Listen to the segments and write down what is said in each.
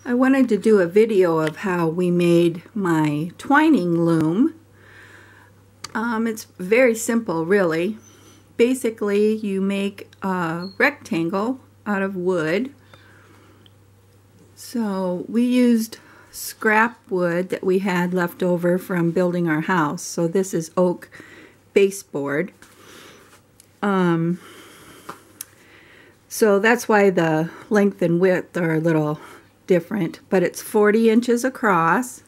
I wanted to do a video of how we made my twining loom. It's very simple, really. Basically, you make a rectangle out of wood. So we used scrap wood that we had left over from building our house. So this is oak baseboard. So that's why the length and width are a little different, but it's 40 inches across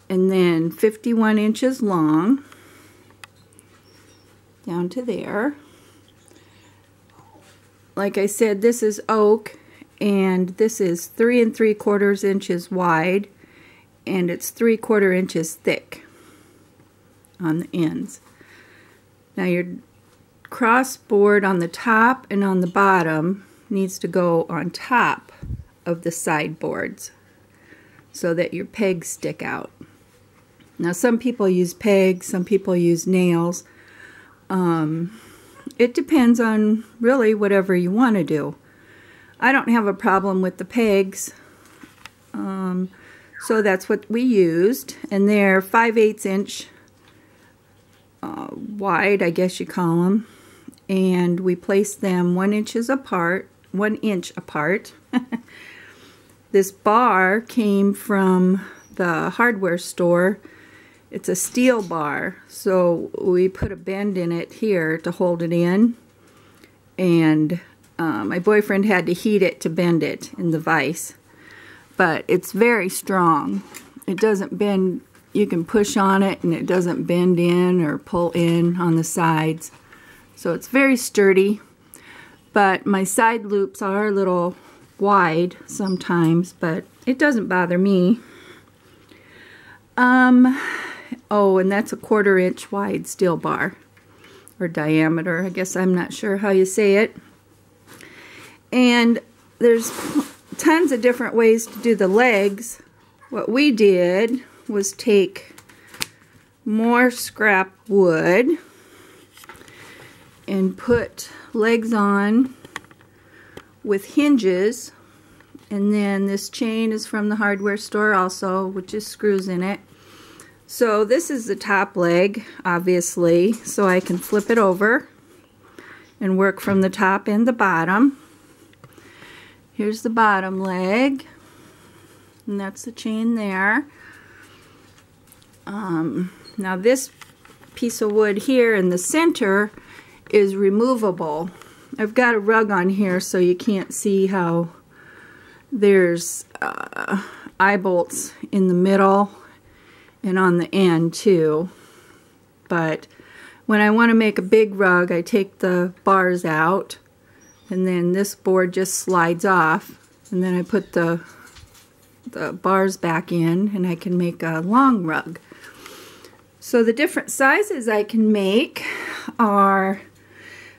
and then 51 inches long down to there. Like I said, this is oak and this is 3 3/4 inches wide and it's 3/4 inches thick on the ends. Now your crossboard on the top and on the bottom needs to go on top of the sideboards so that your pegs stick out. Now some people use pegs, some people use nails. It depends on really whatever you want to do. I don't have a problem with the pegs, so that's what we used, and they're 5/8 inch wide, I guess you call them, and we placed them 1 inch apart. This bar came from the hardware store. It's a steel bar, so we put a bend in it here to hold it in, and my boyfriend had to heat it to bend it in the vise, but it's very strong. It doesn't bend. You can push on it and it doesn't bend in or pull in on the sides, so it's very sturdy. But my side loops are a little wide sometimes, but it doesn't bother me. Oh, and that's a 1/4 inch wide steel bar, or diameter, I guess. I'm not sure how you say it. And there's tons of different ways to do the legs. What we did was take more scrap wood and put legs on with hinges, and then this chain is from the hardware store also, which is screws in it. So this is the top leg, obviously, so I can flip it over and work from the top and the bottom. Here's the bottom leg, and that's the chain there. Now this piece of wood here in the center is removable. I've got a rug on here so you can't see how there's eye bolts in the middle and on the end too. But when I want to make a big rug, I take the bars out and then this board just slides off, and then I put the bars back in and I can make a long rug. So the different sizes I can make are,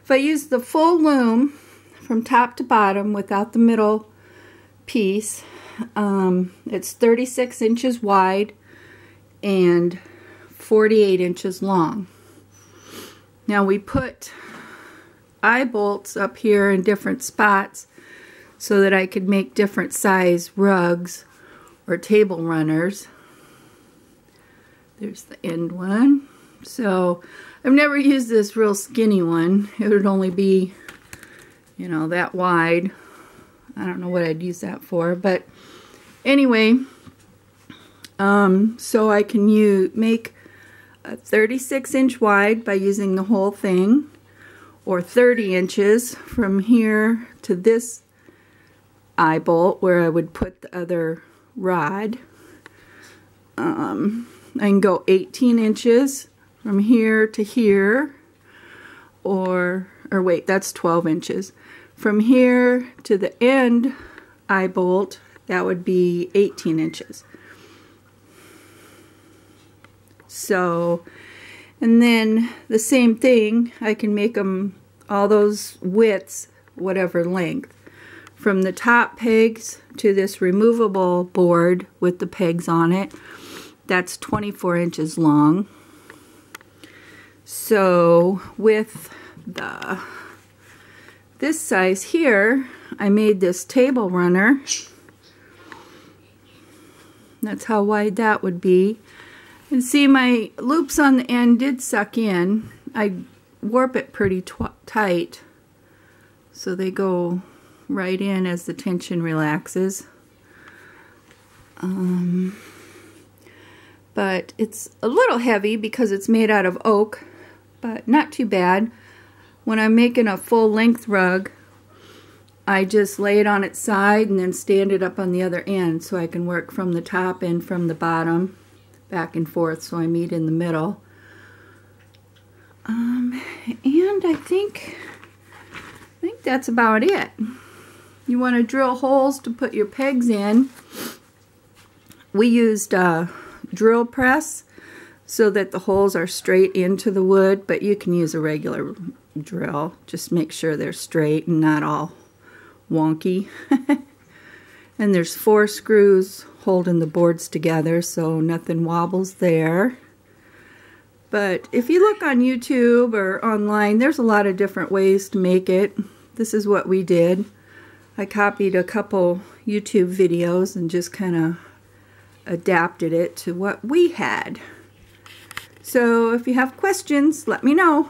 if I use the full loom from top to bottom without the middle piece, it's 36 inches wide and 48 inches long. Now we put eye bolts up here in different spots so that I could make different size rugs or table runners. There's the end one. So I've never used this real skinny one. It would only be, you know, that wide. I don't know what I'd use that for, but anyway, so I can make a 36 inch wide by using the whole thing, or 30 inches from here to this eye bolt where I would put the other rod. I can go 18 inches from here to here, or wait, that's 12 inches. From here to the end eye bolt, that would be 18 inches. So, and then the same thing, I can make them all those widths, whatever length. From the top pegs to this removable board with the pegs on it, that's 24 inches long. So with this size here, I made this table runner That's how wide that would be. And see, my loops on the end did suck in. I warp it pretty tight so they go right in as the tension relaxes. But it's a little heavy because it's made out of oak, but not too bad. When I'm making a full length rug, I just lay it on its side and then stand it up on the other end so I can work from the top and from the bottom back and forth, so I meet in the middle. And I think that's about it. You want to drill holes to put your pegs in. We used a drill press so that the holes are straight into the wood, but you can use a regular drill. Just make sure they're straight and not all wonky. And there's 4 screws holding the boards together so nothing wobbles there. But if you look on YouTube or online, there's a lot of different ways to make it. This is what we did. I copied a couple YouTube videos and just kind of adapted it to what we had. So if you have questions, let me know.